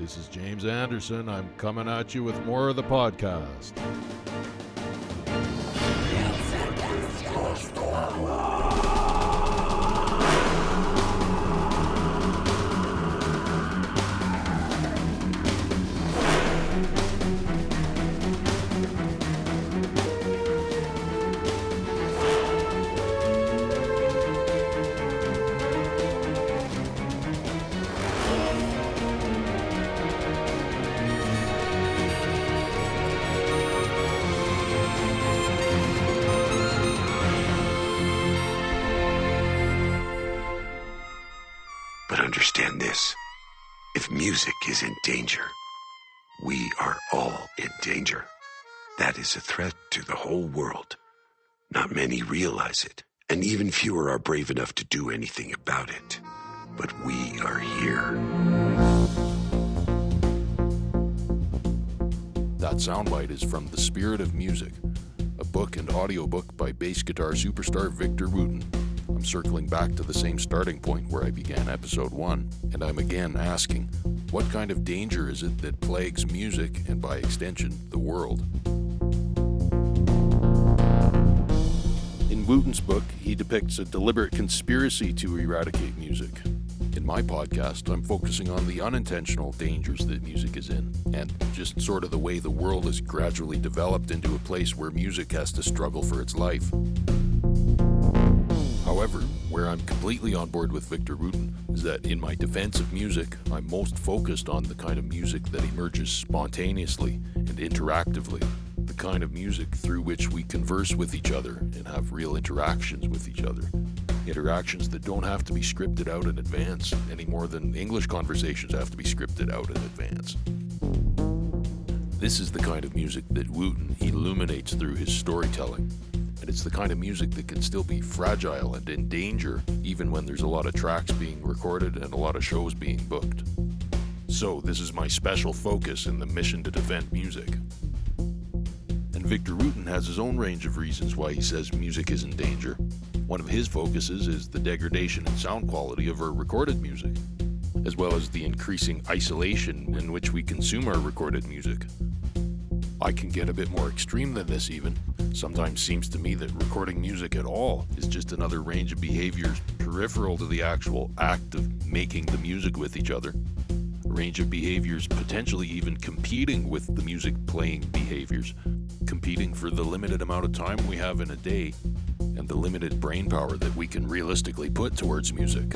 This is James Anderson. I'm coming at you with more of the podcast. Understand this. If music is in danger, we are all in danger. That is a threat to the whole world. Not many realize it, and even fewer are brave enough to do anything about it. But we are here. That soundbite is from The Spirit of Music, a book and audiobook by bass guitar superstar Victor Wooten. I'm circling back to the same starting point where I began episode 1, and I'm again asking, what kind of danger is it that plagues music, and by extension, the world? In Wooten's book, he depicts a deliberate conspiracy to eradicate music. In my podcast, I'm focusing on the unintentional dangers that music is in, and just sort of the way the world has gradually developed into a place where music has to struggle for its life. However, where I'm completely on board with Victor Wooten is that in my defense of music, I'm most focused on the kind of music that emerges spontaneously and interactively, the kind of music through which we converse with each other and have real interactions with each other. Interactions that don't have to be scripted out in advance any more than English conversations have to be scripted out in advance. This is the kind of music that Wooten illuminates through his storytelling. And it's the kind of music that can still be fragile and in danger even when there's a lot of tracks being recorded and a lot of shows being booked. So this is my special focus in the mission to defend music. And Victor Wooten has his own range of reasons why he says music is in danger. One of his focuses is the degradation in sound quality of our recorded music, as well as the increasing isolation in which we consume our recorded music. I can get a bit more extreme than this even. Sometimes seems to me that recording music at all is just another range of behaviors peripheral to the actual act of making the music with each other. A range of behaviors potentially even competing with the music playing behaviors, competing for the limited amount of time we have in a day and the limited brain power that we can realistically put towards music.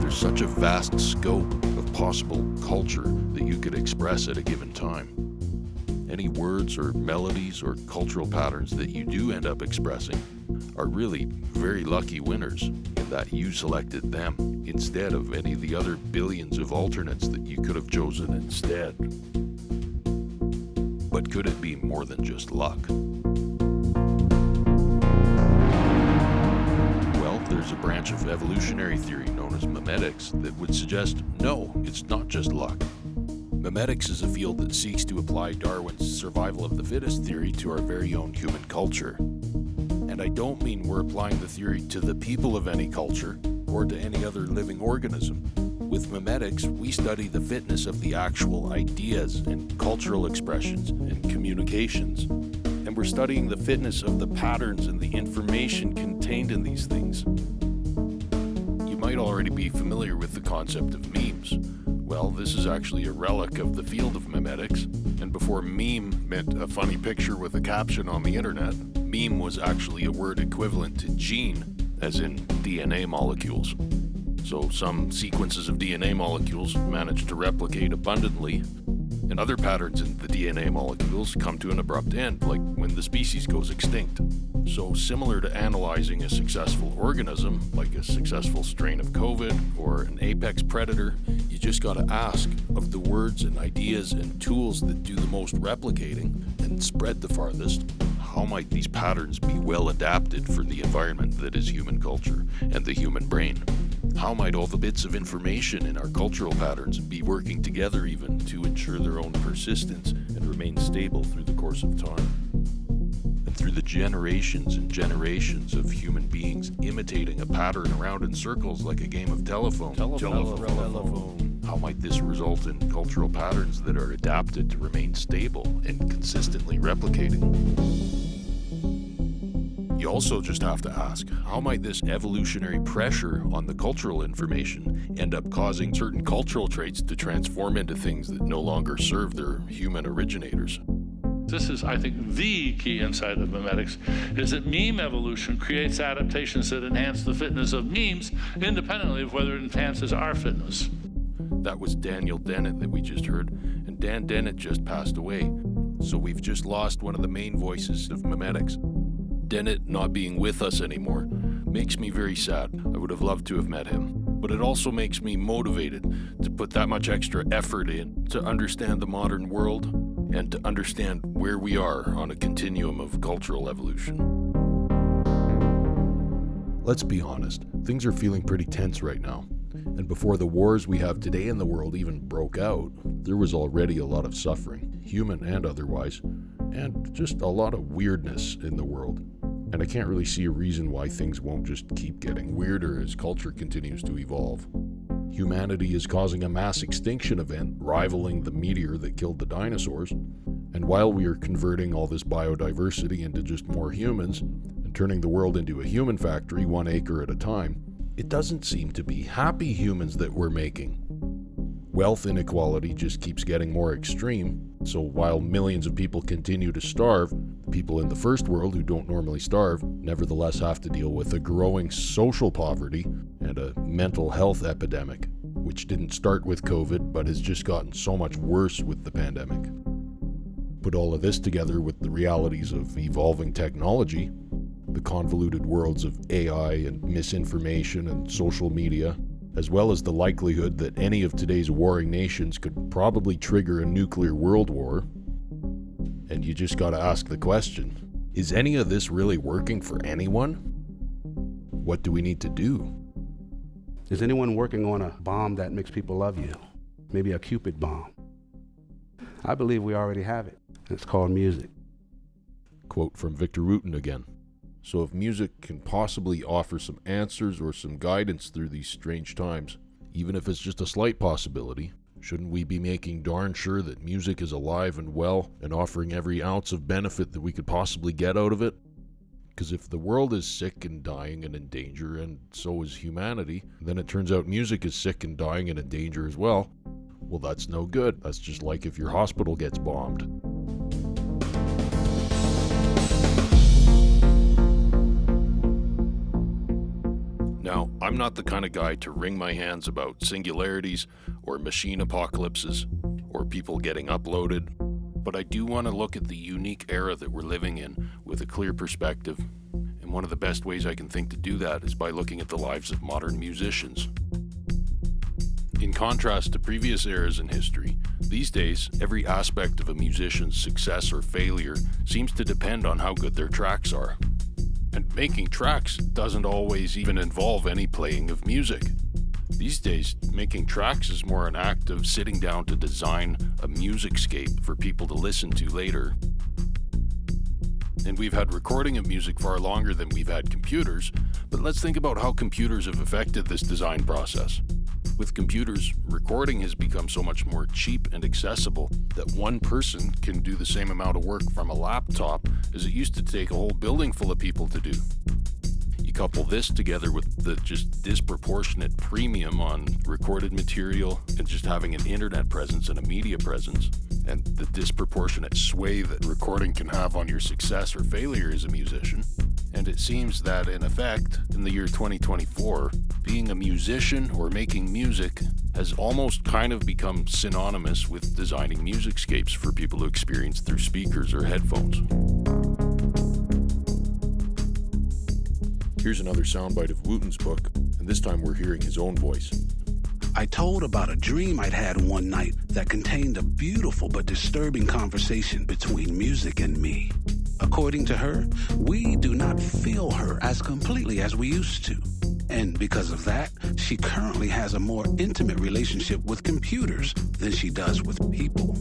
There's such a vast scope of possible culture that you could express at a given time. Any words or melodies or cultural patterns that you do end up expressing are really very lucky winners in that you selected them instead of any of the other billions of alternates that you could have chosen instead. But could it be more than just luck? Well, there's a branch of evolutionary theory known as memetics that would suggest no, it's not just luck. Memetics is a field that seeks to apply Darwin's survival of the fittest theory to our very own human culture. And I don't mean we're applying the theory to the people of any culture or to any other living organism. With memetics, we study the fitness of the actual ideas and cultural expressions and communications. And we're studying the fitness of the patterns and the information contained in these things. You might already be familiar with the concept of memes. Well, this is actually a relic of the field of memetics, and before meme meant a funny picture with a caption on the internet, meme was actually a word equivalent to gene, as in DNA molecules. So some sequences of DNA molecules manage to replicate abundantly, and other patterns in the DNA molecules come to an abrupt end, like when the species goes extinct. So similar to analyzing a successful organism, like a successful strain of COVID or an apex predator, you just gotta ask, of the words and ideas and tools that do the most replicating and spread the farthest, how might these patterns be well adapted for the environment that is human culture and the human brain? How might all the bits of information in our cultural patterns be working together even to ensure their own persistence and remain stable through the course of time? And through the generations and generations of human beings imitating a pattern around in circles like a game of telephone. How might this result in cultural patterns that are adapted to remain stable and consistently replicating? You also just have to ask, how might this evolutionary pressure on the cultural information end up causing certain cultural traits to transform into things that no longer serve their human originators? This is, I think, the key insight of memetics, is that meme evolution creates adaptations that enhance the fitness of memes independently of whether it enhances our fitness. That was Dan Dennett that we just heard, and Dan Dennett just passed away. So we've just lost one of the main voices of memetics. Dennett not being with us anymore makes me very sad. I would have loved to have met him. But it also makes me motivated to put that much extra effort in to understand the modern world and to understand where we are on a continuum of cultural evolution. Let's be honest, things are feeling pretty tense right now. And before the wars we have today in the world even broke out, there was already a lot of suffering, human and otherwise, and just a lot of weirdness in the world. And I can't really see a reason why things won't just keep getting weirder as culture continues to evolve. Humanity is causing a mass extinction event rivaling the meteor that killed the dinosaurs. And while we are converting all this biodiversity into just more humans and turning the world into a human factory 1 acre at a time, it doesn't seem to be happy humans that we're making. Wealth inequality just keeps getting more extreme, so while millions of people continue to starve, people in the first world who don't normally starve nevertheless have to deal with a growing social poverty and a mental health epidemic, which didn't start with COVID but has just gotten so much worse with the pandemic. Put all of this together with the realities of evolving technology, the convoluted worlds of AI and misinformation and social media, as well as the likelihood that any of today's warring nations could probably trigger a nuclear world war. And you just gotta ask the question, is any of this really working for anyone? What do we need to do? Is anyone working on a bomb that makes people love you? Maybe a Cupid bomb. I believe we already have it. It's called music. Quote from Victor Wooten again. So if music can possibly offer some answers or some guidance through these strange times, even if it's just a slight possibility, shouldn't we be making darn sure that music is alive and well and offering every ounce of benefit that we could possibly get out of it? Because if the world is sick and dying and in danger, and so is humanity, then it turns out music is sick and dying and in danger as well. Well, that's no good. That's just like if your hospital gets bombed. Now, I'm not the kind of guy to wring my hands about singularities or machine apocalypses or people getting uploaded, but I do want to look at the unique era that we're living in with a clear perspective, and one of the best ways I can think to do that is by looking at the lives of modern musicians. In contrast to previous eras in history, these days, every aspect of a musician's success or failure seems to depend on how good their tracks are. And making tracks doesn't always even involve any playing of music. These days, making tracks is more an act of sitting down to design a musicscape for people to listen to later. And we've had recording of music far longer than we've had computers, but let's think about how computers have affected this design process. With computers, recording has become so much more cheap and accessible that one person can do the same amount of work from a laptop as it used to take a whole building full of people to do. You couple this together with the just disproportionate premium on recorded material and just having an internet presence and a media presence, and the disproportionate sway that recording can have on your success or failure as a musician. And it seems that, in effect, in the year 2024, being a musician or making music has almost kind of become synonymous with designing musicscapes for people to experience through speakers or headphones. Here's another soundbite of Wooten's book, and this time we're hearing his own voice. I told about a dream I'd had one night that contained a beautiful but disturbing conversation between music and me. According to her, we do not feel her as completely as we used to. And because of that, she currently has a more intimate relationship with computers than she does with people.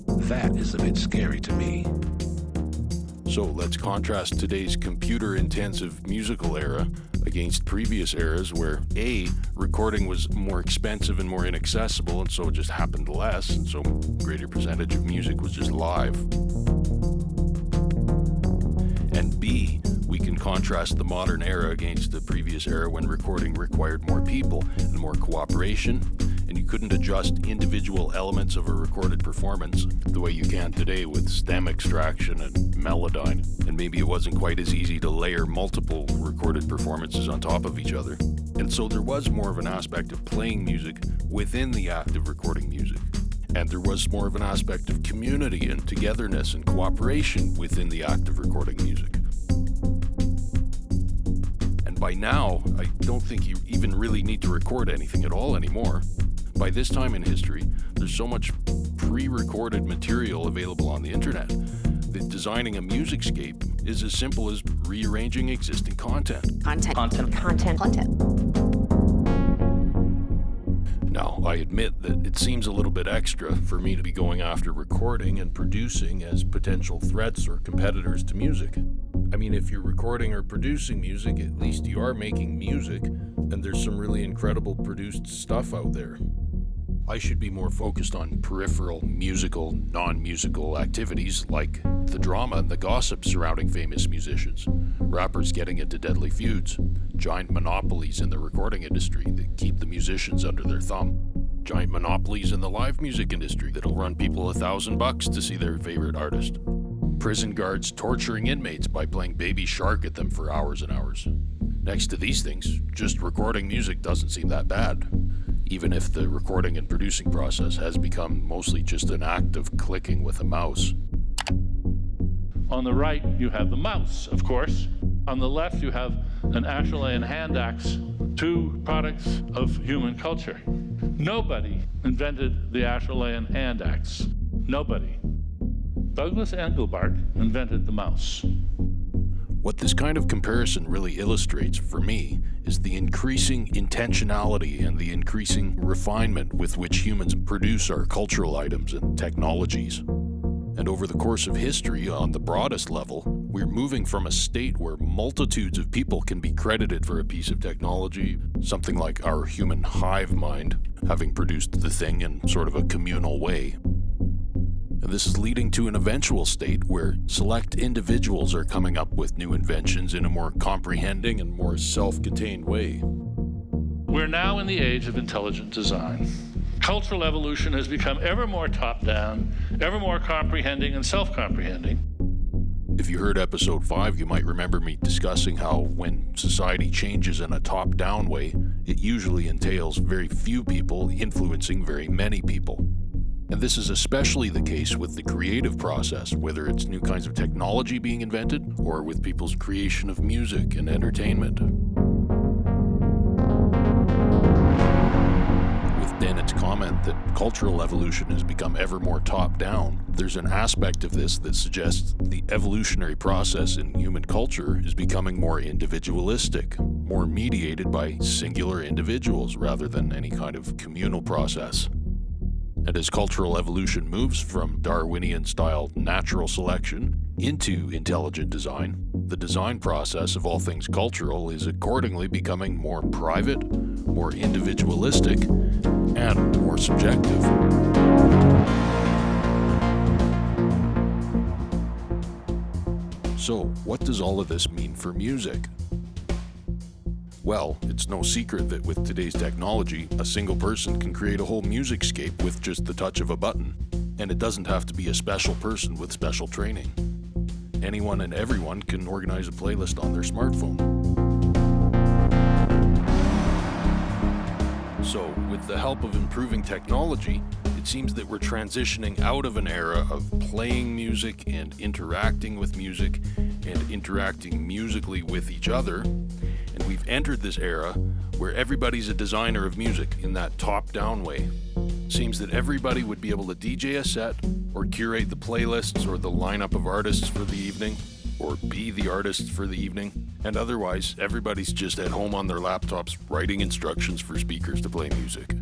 That is a bit scary to me. So let's contrast today's computer-intensive musical era against previous eras where A, recording was more expensive and more inaccessible, and so it just happened less, and so a greater percentage of music was just live. And B, we can contrast the modern era against the previous era when recording required more people and more cooperation, and you couldn't adjust individual elements of a recorded performance the way you can today with stem extraction and Melodyne. And maybe it wasn't quite as easy to layer multiple recorded performances on top of each other. And so there was more of an aspect of playing music within the act of recording music. And there was more of an aspect of community and togetherness and cooperation within the act of recording music. And by now, I don't think you even really need to record anything at all anymore. By this time in history, there's so much pre-recorded material available on the internet that designing a musicscape is as simple as rearranging existing content. Now, I admit that it seems a little bit extra for me to be going after recording and producing as potential threats or competitors to music. I mean, if you're recording or producing music, at least you are making music, and there's some really incredible produced stuff out there. I should be more focused on peripheral, musical, non-musical activities like the drama and the gossip surrounding famous musicians, rappers getting into deadly feuds, giant monopolies in the recording industry that keep the musicians under their thumb, giant monopolies in the live music industry that'll run people $1,000 to see their favorite artist, prison guards torturing inmates by playing Baby Shark at them for hours and hours. Next to these things, just recording music doesn't seem that bad, even if the recording and producing process has become mostly just an act of clicking with a mouse. On the right, you have the mouse, of course. On the left, you have an Acheulean hand axe, two products of human culture. Nobody invented the Acheulean hand axe. Nobody. Douglas Engelbart invented the mouse. What this kind of comparison really illustrates for me is the increasing intentionality and the increasing refinement with which humans produce our cultural items and technologies. And over the course of history, on the broadest level, we're moving from a state where multitudes of people can be credited for a piece of technology, something like our human hive mind, having produced the thing in sort of a communal way. And this is leading to an eventual state where select individuals are coming up with new inventions in a more comprehending and more self-contained way. We're now in the age of intelligent design. Cultural evolution has become ever more top-down, ever more comprehending and self-comprehending. If you heard episode 5, you might remember me discussing how when society changes in a top-down way, it usually entails very few people influencing very many people. And this is especially the case with the creative process, whether it's new kinds of technology being invented or with people's creation of music and entertainment. With Dennett's comment that cultural evolution has become ever more top-down, there's an aspect of this that suggests the evolutionary process in human culture is becoming more individualistic, more mediated by singular individuals rather than any kind of communal process. And as cultural evolution moves from Darwinian-style natural selection into intelligent design, the design process of all things cultural is accordingly becoming more private, more individualistic, and more subjective. So, what does all of this mean for music? Well, it's no secret that with today's technology, a single person can create a whole musicscape with just the touch of a button. And it doesn't have to be a special person with special training. Anyone and everyone can organize a playlist on their smartphone. So, with the help of improving technology, it seems that we're transitioning out of an era of playing music and interacting with music and interacting musically with each other. And we've entered this era where everybody's a designer of music in that top-down way. Seems that everybody would be able to DJ a set, or curate the playlists or the lineup of artists for the evening, or be the artists for the evening, and otherwise everybody's just at home on their laptops writing instructions for speakers to play music.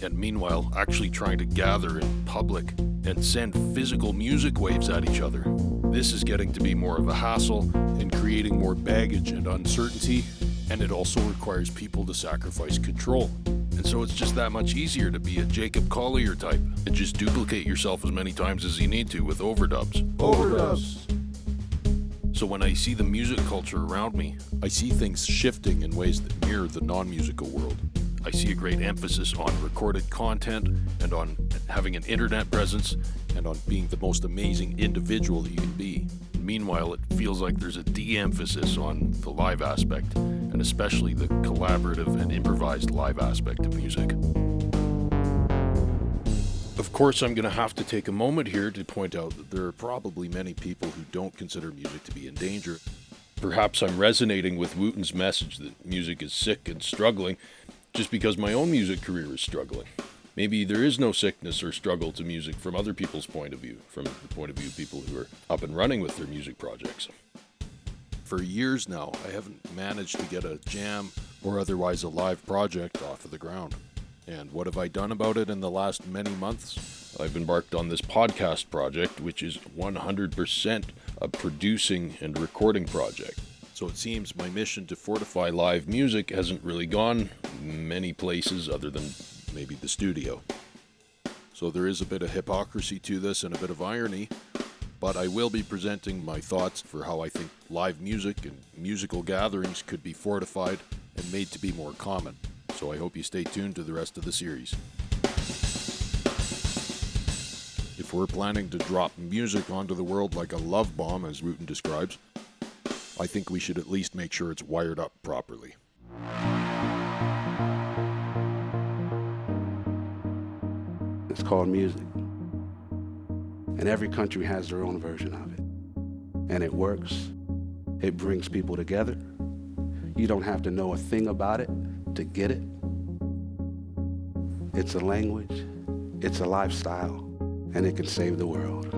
And meanwhile, actually trying to gather in public and send physical music waves at each other. This is getting to be more of a hassle and creating more baggage and uncertainty, and it also requires people to sacrifice control. And so it's just that much easier to be a Jacob Collier type and just duplicate yourself as many times as you need to with overdubs. Overdubs. So when I see the music culture around me, I see things shifting in ways that mirror the non-musical world. I see a great emphasis on recorded content and on having an internet presence and on being the most amazing individual that you can be. Meanwhile, it feels like there's a de-emphasis on the live aspect, and especially the collaborative and improvised live aspect of music. Of course, I'm going to have to take a moment here to point out that there are probably many people who don't consider music to be in danger. Perhaps I'm resonating with Wooten's message that music is sick and struggling just because my own music career is struggling. Maybe there is no sickness or struggle to music from other people's point of view, from the point of view of people who are up and running with their music projects. For years now, I haven't managed to get a jam or otherwise a live project off of the ground. And what have I done about it in the last many months? I've embarked on this podcast project, which is 100% a producing and recording project. So it seems my mission to fortify live music hasn't really gone many places other than maybe the studio. So there is a bit of hypocrisy to this and a bit of irony, but I will be presenting my thoughts for how I think live music and musical gatherings could be fortified and made to be more common. So I hope you stay tuned to the rest of the series. If we're planning to drop music onto the world like a love bomb, as Wooten describes, I think we should at least make sure it's wired up properly. It's called music. And every country has their own version of it. And it works. It brings people together. You don't have to know a thing about it to get it. It's a language, it's a lifestyle, and it can save the world.